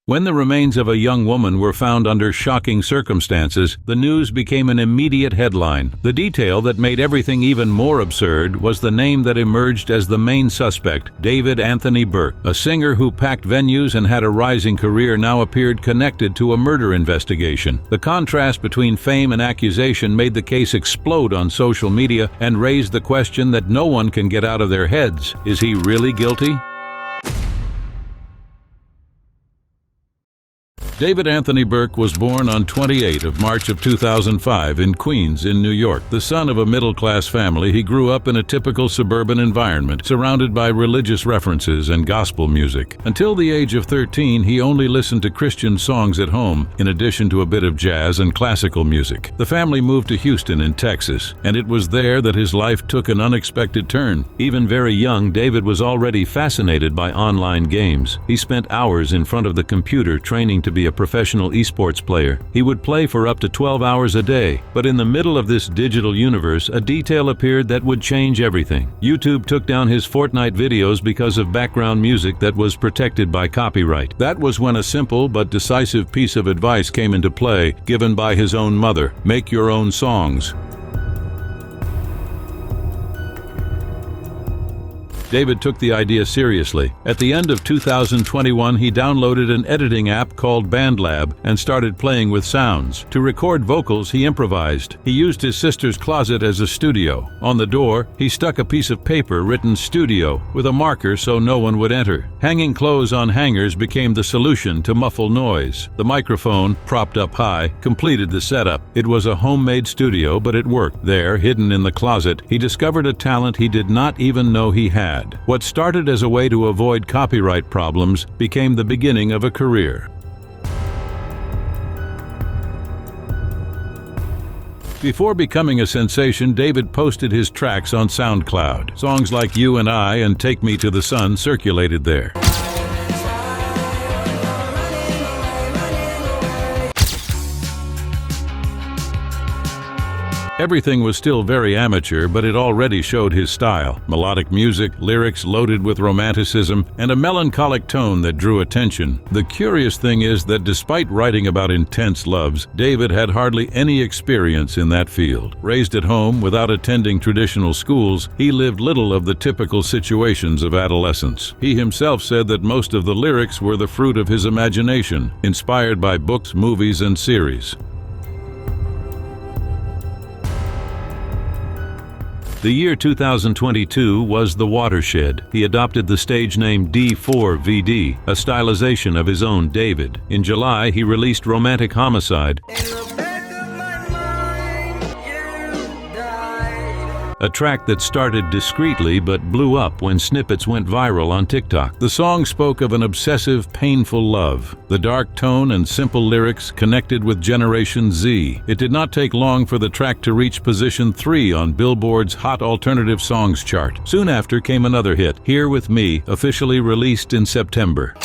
When the remains of a young woman were found under shocking circumstances, the news became an immediate headline. The detail that made everything even more absurd was the name that emerged as the main suspect, David Anthony Burke. A singer who packed venues and had a rising career now appeared connected to a murder investigation. The contrast between fame and accusation made the case explode on social media and raised the question that no one can get out of their heads. Is he really guilty? David Anthony Burke was born on 28 of March of 2005 in Queens, in New York. The son of a middle-class family, he grew up in a typical suburban environment, surrounded by religious references and gospel music. Until the age of 13, he only listened to Christian songs at home, in addition to a bit of jazz and classical music. The family moved to Houston in Texas, and it was there that his life took an unexpected turn. Even very young, David was already fascinated by online games. He spent hours in front of the computer training to be a professional esports player. He would play for up to 12 hours a day, but in the middle of this digital universe, a detail appeared that would change everything. YouTube took down his Fortnite videos because of background music that was protected by copyright. That was when a simple but decisive piece of advice came into play, given by his own mother: make your own songs. David took the idea seriously. At the end of 2021, he downloaded an editing app called BandLab and started playing with sounds. To record vocals, he improvised. He used his sister's closet as a studio. On the door, he stuck a piece of paper written "Studio" with a marker so no one would enter. Hanging clothes on hangers became the solution to muffle noise. The microphone, propped up high, completed the setup. It was a homemade studio, but it worked. There, hidden in the closet, he discovered a talent he did not even know he had. What started as a way to avoid copyright problems became the beginning of a career. Before becoming a sensation, David posted his tracks on SoundCloud. Songs like "You and I" and "Take Me to the Sun" circulated there. Everything was still very amateur, but it already showed his style. Melodic music, lyrics loaded with romanticism, and a melancholic tone that drew attention. The curious thing is that despite writing about intense loves, David had hardly any experience in that field. Raised at home without attending traditional schools, he lived little of the typical situations of adolescence. He himself said that most of the lyrics were the fruit of his imagination, inspired by books, movies, and series. The year 2022 was the watershed. He adopted the stage name D4vd, a stylization of his own David. In July, he released Romantic Homicide, a track that started discreetly but blew up when snippets went viral on TikTok. The song spoke of an obsessive, painful love. The dark tone and simple lyrics connected with Generation Z. It did not take long for the track to reach position 3 on Billboard's Hot Alternative Songs chart. Soon after came another hit, Here With Me, officially released in September.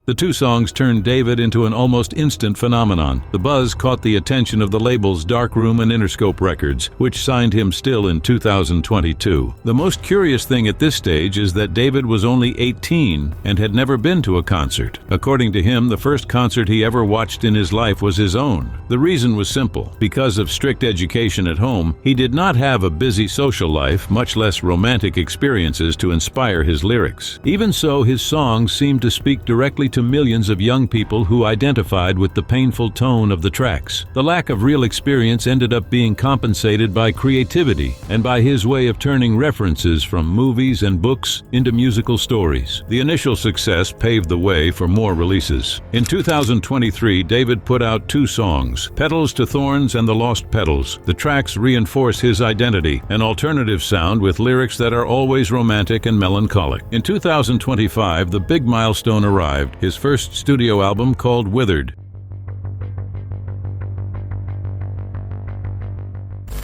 The two songs turned David into an almost instant phenomenon. The buzz caught the attention of the labels Darkroom and Interscope Records, which signed him still in 2022. The most curious thing at this stage is that David was only 18 and had never been to a concert. According to him, the first concert he ever watched in his life was his own. The reason was simple. Because of strict education at home, he did not have a busy social life, much less romantic experiences to inspire his lyrics. Even so, his songs seemed to speak directly to millions of young people who identified with the painful tone of the tracks. The lack of real experience ended up being compensated by creativity and by his way of turning references from movies and books into musical stories. The initial success paved the way for more releases. In 2023, David put out 2 songs, Petals to Thorns and The Lost Petals. The tracks reinforce his identity, an alternative sound with lyrics that are always romantic and melancholic. In 2025, the big milestone arrived, his first studio album called Withered.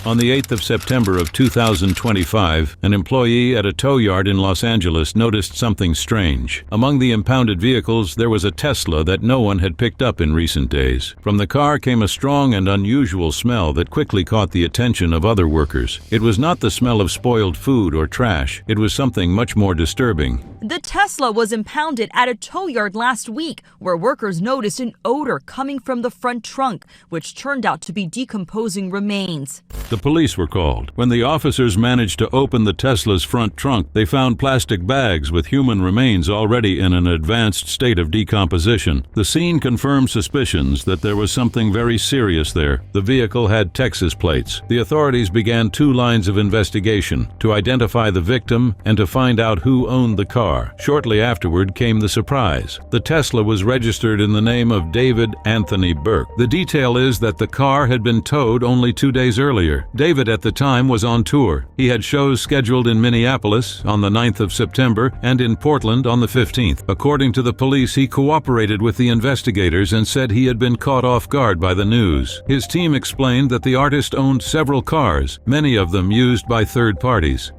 On the 8th of September of 2025, an employee at a towyard in Los Angeles noticed something strange. Among the impounded vehicles, there was a Tesla that no one had picked up in recent days. From the car came a strong and unusual smell that quickly caught the attention of other workers. It was not the smell of spoiled food or trash. It was something much more disturbing. The Tesla was impounded at a towyard last week, where workers noticed an odor coming from the front trunk, which turned out to be decomposing remains. The police were called. When the officers managed to open the Tesla's front trunk, they found plastic bags with human remains already in an advanced state of decomposition. The scene confirmed suspicions that there was something very serious there. The vehicle had Texas plates. The authorities began 2 lines of investigation: to identify the victim and to find out who owned the car. Shortly afterward came the surprise. The Tesla was registered in the name of David Anthony Burke. The detail is that the car had been towed only 2 days earlier. David at the time was on tour. He had shows scheduled in Minneapolis on the 9th of September and in Portland on the 15th. According to the police, he cooperated with the investigators and said he had been caught off guard by the news. His team explained that the artist owned several cars, many of them used by third parties.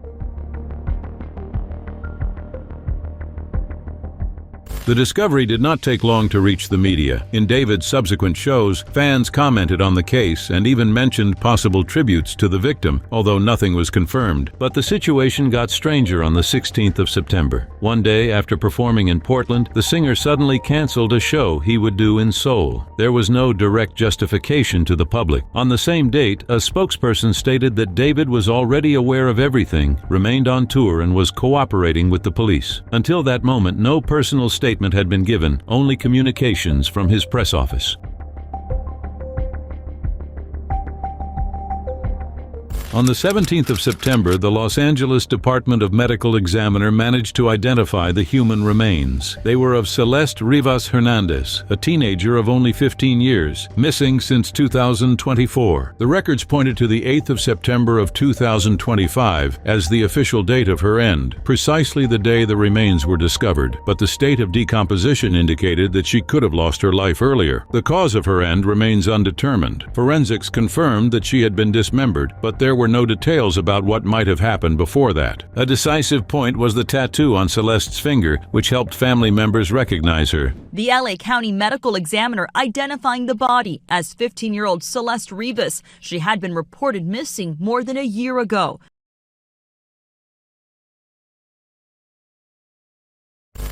The discovery did not take long to reach the media. In David's subsequent shows, fans commented on the case and even mentioned possible tributes to the victim, although nothing was confirmed. But the situation got stranger on the 16th of September. One day after performing in Portland, the singer suddenly canceled a show he would do in Seoul. There was no direct justification to the public. On the same date, a spokesperson stated that David was already aware of everything, remained on tour, and was cooperating with the police. Until that moment, no personal statement had been given, only communications from his press office. On the 17th of September, the Los Angeles Department of Medical Examiner managed to identify the human remains. They were of Celeste Rivas Hernandez, a teenager of only 15 years, missing since 2024. The records pointed to the 8th of September of 2025 as the official date of her end, precisely the day the remains were discovered, but the state of decomposition indicated that she could have lost her life earlier. The cause of her end remains undetermined. Forensics confirmed that she had been dismembered, but there were no details about what might have happened before that. A decisive point was the tattoo on Celeste's finger, which helped family members recognize her. The LA County Medical Examiner identifying the body as 15-year-old Celeste Rivas. She had been reported missing more than a year ago.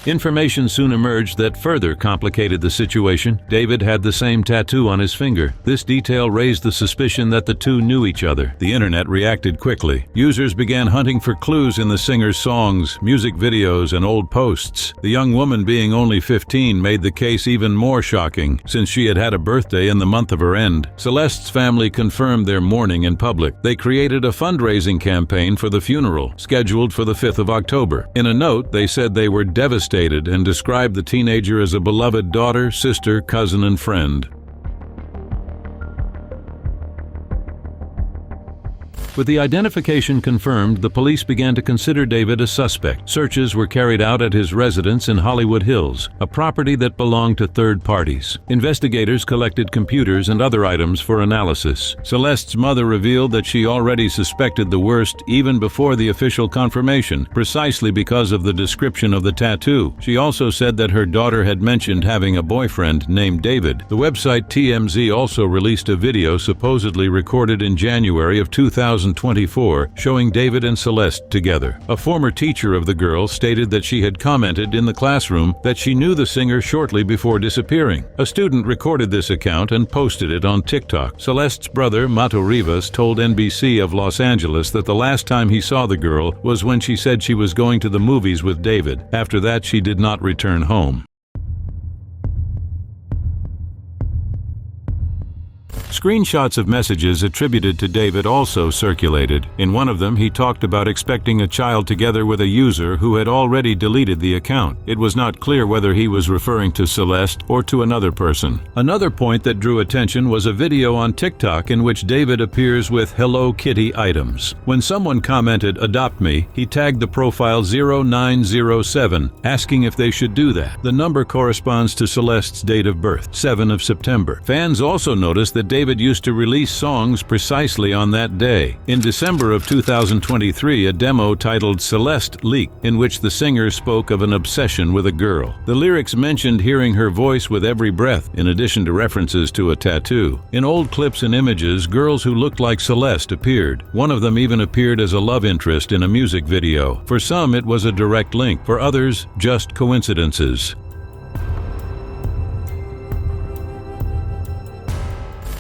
Information soon emerged that further complicated the situation. David had the same tattoo on his finger. This detail raised the suspicion that the two knew each other. The internet reacted quickly. Users began hunting for clues in the singer's songs, music videos, and old posts. The young woman, being only 15, made the case even more shocking, since she had had a birthday in the month of her end. Celeste's family confirmed their mourning in public. They created a fundraising campaign for the funeral, scheduled for the 5th of October. In a note, they said they were devastated and described the teenager as a beloved daughter, sister, cousin, and friend. With the identification confirmed, the police began to consider David a suspect. Searches were carried out at his residence in Hollywood Hills, a property that belonged to third parties. Investigators collected computers and other items for analysis. Celeste's mother revealed that she already suspected the worst even before the official confirmation, precisely because of the description of the tattoo. She also said that her daughter had mentioned having a boyfriend named David. The website TMZ also released a video supposedly recorded in January of 2024 showing David and Celeste together. A former teacher of the girl stated that she had commented in the classroom that she knew the singer shortly before disappearing. A student recorded this account and posted it on TikTok. Celeste's brother, Mato Rivas, told NBC of Los Angeles that the last time he saw the girl was when she said she was going to the movies with David. After that, she did not return home. Screenshots of messages attributed to David also circulated. In one of them, he talked about expecting a child together with a user who had already deleted the account. It was not clear whether he was referring to Celeste or to another person. Another point that drew attention was a video on TikTok in which David appears with Hello Kitty items. When someone commented, "Adopt me," he tagged the profile 0907, asking if they should do that. The number corresponds to Celeste's date of birth, 7 of September. Fans also noticed that David used to release songs precisely on that day. In December of 2023, a demo titled Celeste leaked, in which the singer spoke of an obsession with a girl. The lyrics mentioned hearing her voice with every breath, in addition to references to a tattoo. In old clips and images, girls who looked like Celeste appeared. One of them even appeared as a love interest in a music video. For some, it was a direct link. For others, just coincidences.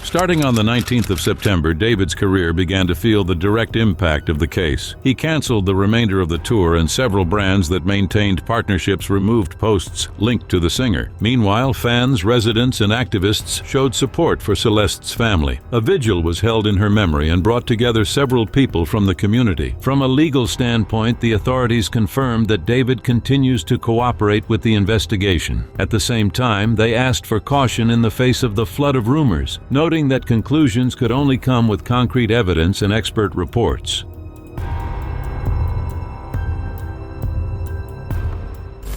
Starting on the 19th of September, David's career began to feel the direct impact of the case. He canceled the remainder of the tour, and several brands that maintained partnerships removed posts linked to the singer. Meanwhile, fans, residents, and activists showed support for Celeste's family. A vigil was held in her memory and brought together several people from the community. From a legal standpoint, the authorities confirmed that David continues to cooperate with the investigation. At the same time, they asked for caution in the face of the flood of rumors, noting that conclusions could only come with concrete evidence and expert reports.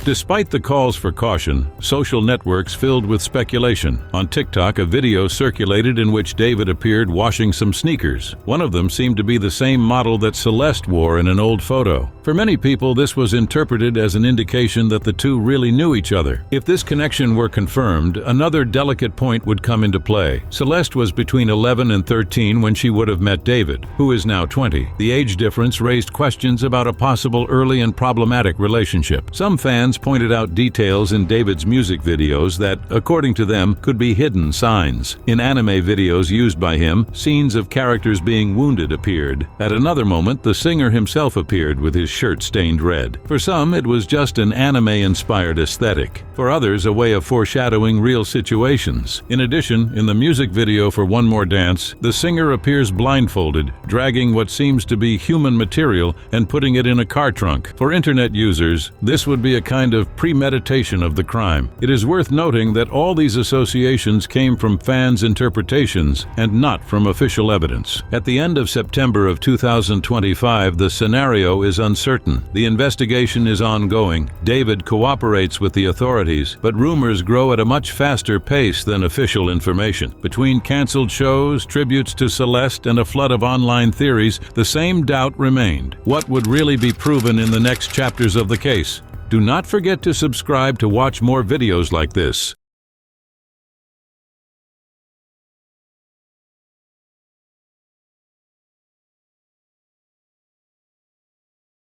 Despite the calls for caution, social networks filled with speculation. On TikTok, a video circulated in which David appeared washing some sneakers. One of them seemed to be the same model that Celeste wore in an old photo. For many people, this was interpreted as an indication that the two really knew each other. If this connection were confirmed, another delicate point would come into play. Celeste was between 11 and 13 when she would have met David, who is now 20. The age difference raised questions about a possible early and problematic relationship. Some fans pointed out details in David's music videos that, according to them, could be hidden signs. In anime videos used by him, scenes of characters being wounded appeared. At another moment, the singer himself appeared with his shirt stained red. For some, it was just an anime-inspired aesthetic. For others, a way of foreshadowing real situations. In addition, in the music video for One More Dance, the singer appears blindfolded, dragging what seems to be human material and putting it in a car trunk. For internet users, this would be a kind of premeditation of the crime. It is worth noting that all these associations came from fans' interpretations and not from official evidence. At the end of September of 2025, the scenario is uncertain. The investigation is ongoing. David cooperates with the authorities, but rumors grow at a much faster pace than official information. Between canceled shows, tributes to Celeste, and a flood of online theories, the same doubt remained. What would really be proven in the next chapters of the case? Do not forget to subscribe to watch more videos like this.